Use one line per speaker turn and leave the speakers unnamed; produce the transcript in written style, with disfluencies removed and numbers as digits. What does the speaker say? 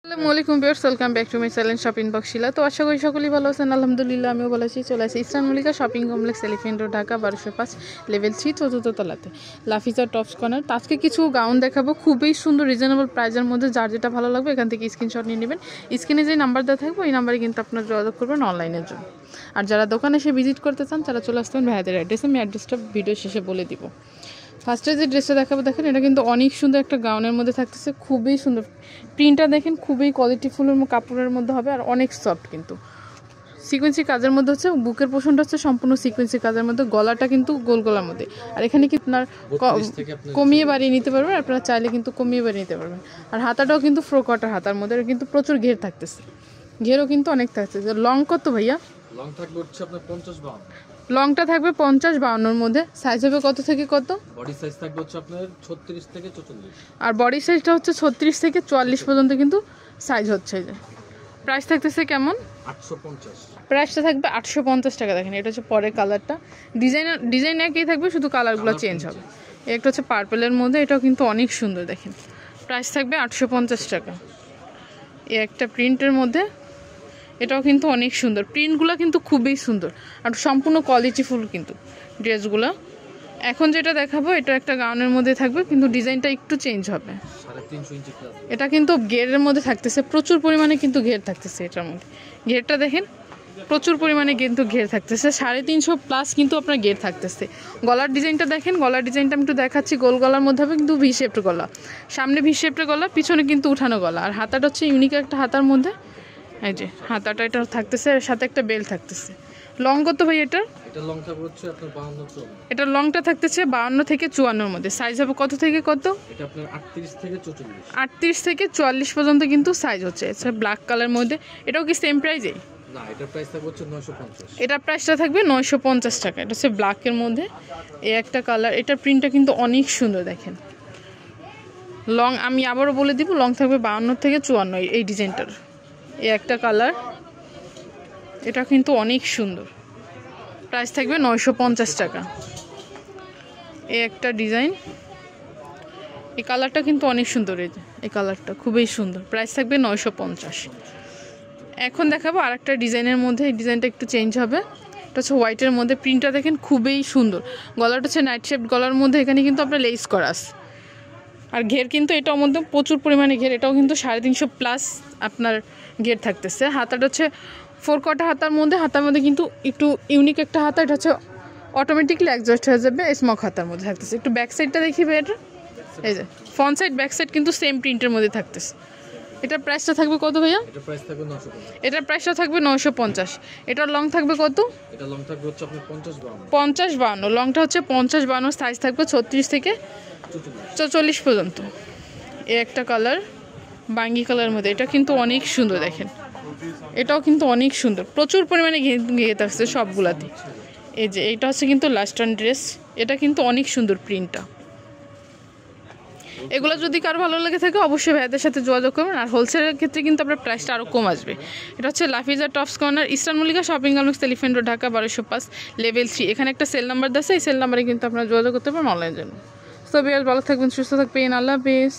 আসসালামু আলাইকুম viewers, welcome back to my channel shopping box Shila. তো আশা করি সকলেই ভালো আছেন। আলহামদুলিল্লাহ আমিও ভালো আছি। চলে আসি eastern Mallika shopping complex, elephant road, Dhaka 1205, level 3, চতুর্থ তলাতে লাফিজা টপস কর্নার। তো আজকে কিছু গাউন দেখাবো খুবই সুন্দর রিজনেবল প্রাইসের মধ্যে। যার যেটা ভালো লাগবে এখান থেকে স্ক্রিনশট নিয়ে নেবেন। স্ক্রিনে যে নাম্বার দেওয়া থাকবে ওই নাম্বারে কিন্তু আপনারা যোগাযোগ করবেন অনলাইনের জন্য। আর যারা দোকানে এসে ভিজিট করতে চান তারা চলে আসবেন ভাইয়াদের অ্যাড্রেসে। আমি অ্যাড্রেসটা ভিডিও শেষে বলে দিব। ফার্স্টে যে ড্রেসটা দেখাবো দেখেন, এটা কিন্তু অনেক সুন্দর একটা গাউনের মধ্যে থাকতেছে, খুবই সুন্দর প্রিন্টটা দেখেন, খুবই কোয়ালিটিফুল কাপড়ের মধ্যে হবে আর অনেক সফট। কিন্তু সিকোয়েন্সি কাজের মধ্যে হচ্ছে, বুকের পোর্শনটা হচ্ছে সম্পূর্ণ সিকোয়েন্সি কাজের মধ্যে, গলাটা কিন্তু গোল গলার মধ্যে। আর এখানে কিন্তু আপনার কমিয়ে বাড়িয়ে নিতে পারবেন, আপনারা চাইলে কিন্তু কমিয়ে বাড়িয়ে নিতে পারবেন। আর হাতাটাও কিন্তু ফ্রো কাটার হাতার মধ্যে, কিন্তু প্রচুর ঘের থাকতেছে, ঘেরও কিন্তু অনেক থাকতেছে। লং কত ভাইয়া?
লং থাকবে হচ্ছে আপনার 50-52।
লংটা থাকবে 50-52 মধ্যে। সাইজ হবে কত থেকে কত?
বডি সাইজ থাকবে হচ্ছে আপনার 36 থেকে 44।
আর বডি সাইজটা হচ্ছে 36 থেকে 44 পর্যন্ত কিন্তু সাইজ হচ্ছে। যে প্রাইস থাকতেছে কেমন?
850।
প্রাইসটা থাকবে 850 টাকা। দেখেন এটা হচ্ছে পরের কালারটা, ডিজাইন একই থাকবে, শুধু কালারগুলো চেঞ্জ হবে। একটা হচ্ছে পার্পলের মধ্যে, এটাও কিন্তু অনেক সুন্দর। দেখেন প্রাইস থাকবে 850 টাকা। এই একটা প্রিন্টের মধ্যে, এটাও কিন্তু অনেক সুন্দর। প্রিন্টগুলো কিন্তু খুবই সুন্দর আর সম্পূর্ণ কোয়ালিটিফুল কিন্তু ড্রেসগুলো। এখন যেটা দেখাবো এটা একটা গাউনের মধ্যে থাকবে, কিন্তু ডিজাইনটা একটু চেঞ্জ হবে।
3.5 ইঞ্চি প্লাস।
এটা কিন্তু ঘেরের মধ্যে থাকতেছে, প্রচুর পরিমাণে কিন্তু ঘের থাকতেছে এটার মধ্যে। ঘেরটা দেখেন, প্রচুর পরিমাণে কিন্তু ঘের থাকতেছে, 350 প্লাস কিন্তু আপনার ঘের থাকতেছে। গলার ডিজাইনটা দেখেন, গলার ডিজাইনটা আমি একটু দেখাচ্ছি। গোল গলার মধ্যে হবে, কিন্তু ভি শেপের গলা, সামনে ভি শেপের গলা, পিছনে কিন্তু উঠানো গলা। আর হাতাটা হচ্ছে ইউনিক একটা হাতার মধ্যে, এই যে হাতাটা এটা থাকতেছে, এর সাথে একটা বেল থাকতেছে। লং কত ভাই এটা?
এটা লং থাকবে হচ্ছে আপনার 52-54।
এটা লংটা থাকতেছে 52 থেকে 54 এর মধ্যে। সাইজ হবে কত থেকে কত?
এটা আপনার 38 থেকে 44।
38 থেকে 44 পর্যন্ত কিন্তু সাইজ হচ্ছে। এটা ব্ল্যাক কালার মধ্যে, এটাও কি সেম প্রাইসে?
না, এটার প্রাইস থাকবে হচ্ছে 950।
এটার প্রাইসটা থাকবে 950 টাকা। এটা হচ্ছে ব্ল্যাকের মধ্যে এই একটা কালার। এটার প্রিন্টটা কিন্তু অনেক সুন্দর। দেখেন লং আমি আবারও বলে দিব, লং থাকবে 52 থেকে 54 এই ডিজাইনটার। এই একটা কালার, এটা কিন্তু অনেক সুন্দর। প্রাইস থাকবে 950 টাকা। এই একটা ডিজাইন, এই কালারটা কিন্তু অনেক সুন্দর। এই কালারটা খুবই সুন্দর। প্রাইস থাকবে 950। এখন দেখাবো আর একটা ডিজাইনের মধ্যে। এই ডিজাইনটা একটু চেঞ্জ হবে। এটা হচ্ছে হোয়াইটের মধ্যে, প্রিন্টটা দেখেন খুবই সুন্দর। গলাটা হচ্ছে নাইট শেপ গলার মধ্যে, এখানে কিন্তু আপনার লেস করা আছে। আর ঘের কিন্তু এটার মধ্যে প্রচুর পরিমাণে ঘের, এটাও কিন্তু 350 প্লাস আপনার ঘের থাকতেছে। হাতাটা হচ্ছে 4 কটা হাতার মধ্যে, হাতার মধ্যে কিন্তু একটু ইউনিক একটা হাতা। এটা হচ্ছে অটোমেটিকলি অ্যাডজাস্ট হয়ে যাবে, স্মক হাতার মধ্যে থাকতেছে। একটু ব্যাক সাইডটা দেখিবে এটা, এই যে ফ্রন্ট সাইড ব্যাক সাইড কিন্তু সেম প্রিন্টের মধ্যে থাকতেছে। এটার প্রাইসটা থাকবে কত ভাইয়া?
এটার প্রাইস থাকবে 950।
এটার প্রাইসটা থাকবে 950। এটার লং থাকবে কত?
এটা লং থাকবে হচ্ছে আপনার 50-52।
50-52, লংটা হচ্ছে 50-52, সাইজ থাকবে 36 থেকে 44 পর্যন্ত। এই একটা কালার বাঙ্গি কালার মধ্যে, এটা কিন্তু অনেক সুন্দর। দেখেন এটাও কিন্তু অনেক সুন্দর, প্রচুর পরিমাণে ঘের থাকছে সবগুলাতে। এই যে এইটা হচ্ছে কিন্তু লাস্ট টান ড্রেস, এটা কিন্তু অনেক সুন্দর প্রিন্টটা। এগুলো যদি কারো ভালো লেগে থাকে অবশ্যই ভাইয়াদের সাথে যোগাযোগ করবেন। আর হোলসেলের ক্ষেত্রে কিন্তু আপনার প্রাইসটা আরও কম আসবে। এটা হচ্ছে Lafiza tops corner, eastern Mallika shopping complex, elephant road, Dhaka 1205, level 3। এখানে একটা সেল নাম্বার আছে, এই সেল নাম্বারে কিন্তু আপনারা যোগাযোগ করতে পারেন অনলাইনের জন্য। সো ভিউয়ার্স ভালো থাকবেন, সুস্থ থাকবেন, আল্লাহ হাফেজ।